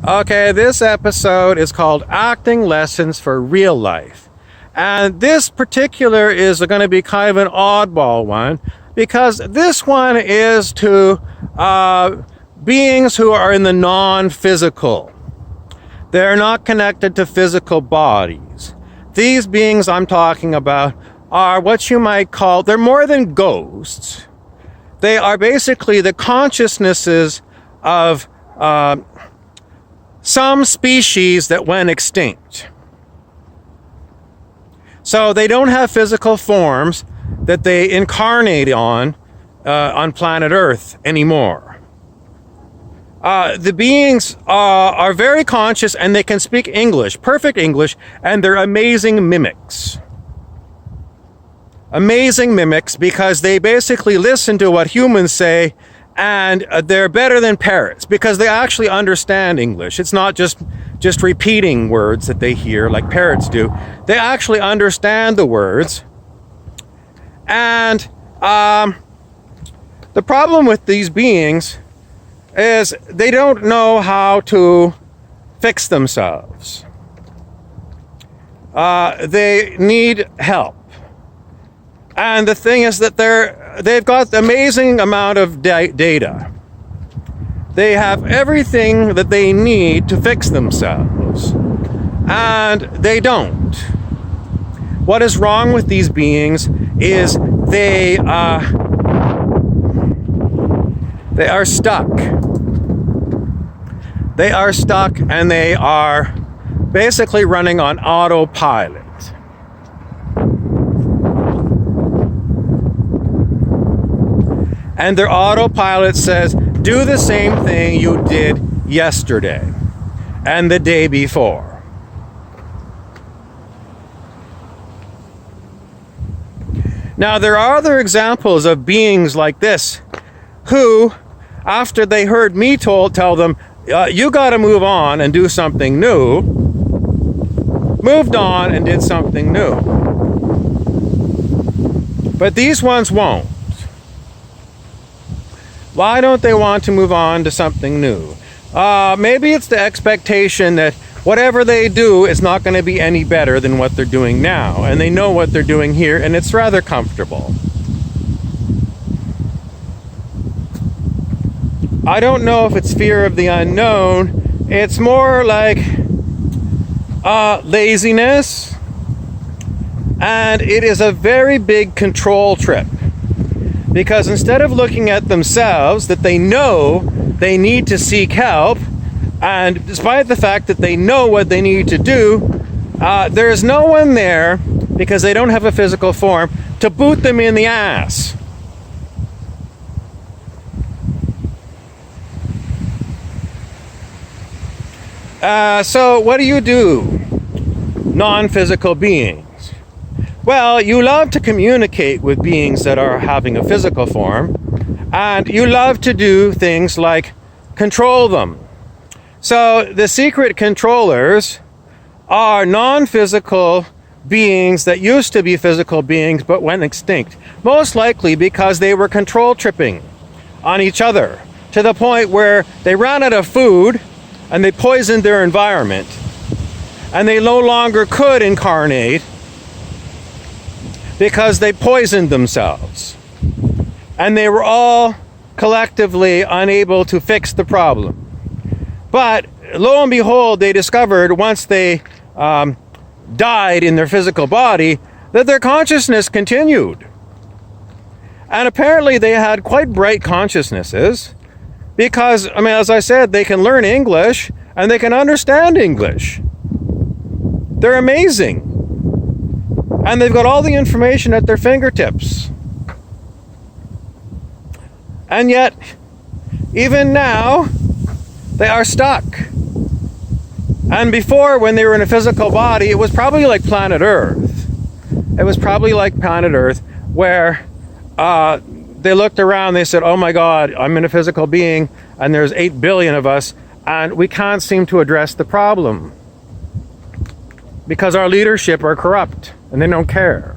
Okay, this episode is called Acting Lessons for Real Life. And this particular is going to be kind of an oddball one because this one is to beings who are in the non-physical. They're not connected to physical bodies. These beings I'm talking about are what you might call, they're more than ghosts. They are basically the consciousnesses of some species that went extinct. So they don't have physical forms that they incarnate on planet Earth anymore. The beings are very conscious and they can speak English, perfect English, and they're amazing mimics. Amazing mimics because they basically listen to what humans say, and they're better than parrots because they actually understand English. It's not just repeating words that they hear like parrots do. They actually understand the words. And the problem with these beings is they don't know how to fix themselves. They need help. And the thing is that they've got the amazing amount of data. They have everything that they need to fix themselves. And they don't. What is wrong with these beings is they are stuck. They are stuck and they are basically running on autopilot. And their autopilot says, do the same thing you did yesterday and the day before. Now, there are other examples of beings like this who, after they heard me tell them, you got to move on and do something new, moved on and did something new. But these ones won't. Why don't they want to move on to something new? Maybe it's the expectation that whatever they do is not going to be any better than what they're doing now. And they know what they're doing here, and it's rather comfortable. I don't know if it's fear of the unknown. It's more like laziness. And it is a very big control trip. Because instead of looking at themselves, that they know they need to seek help, and despite the fact that they know what they need to do, there is no one there, because they don't have a physical form, to boot them in the ass. So what do? Non-physical beings. Well, you love to communicate with beings that are having a physical form, and you love to do things like control them. So the secret controllers are non-physical beings that used to be physical beings but went extinct, most likely because they were control tripping on each other to the point where they ran out of food and they poisoned their environment, and they no longer could incarnate because they poisoned themselves. And they were all collectively unable to fix the problem. But lo and behold, they discovered once they died in their physical body that their consciousness continued. And apparently they had quite bright consciousnesses because, as I said, they can learn English and they can understand English. They're amazing. And they've got all the information at their fingertips. And yet, even now, they are stuck. And before, when they were in a physical body, it was probably like planet Earth. It was probably like planet Earth, where they looked around, they said, oh my God, I'm in a physical being, and there's 8 billion of us, and we can't seem to address the problem. Because our leadership are corrupt. And they don't care.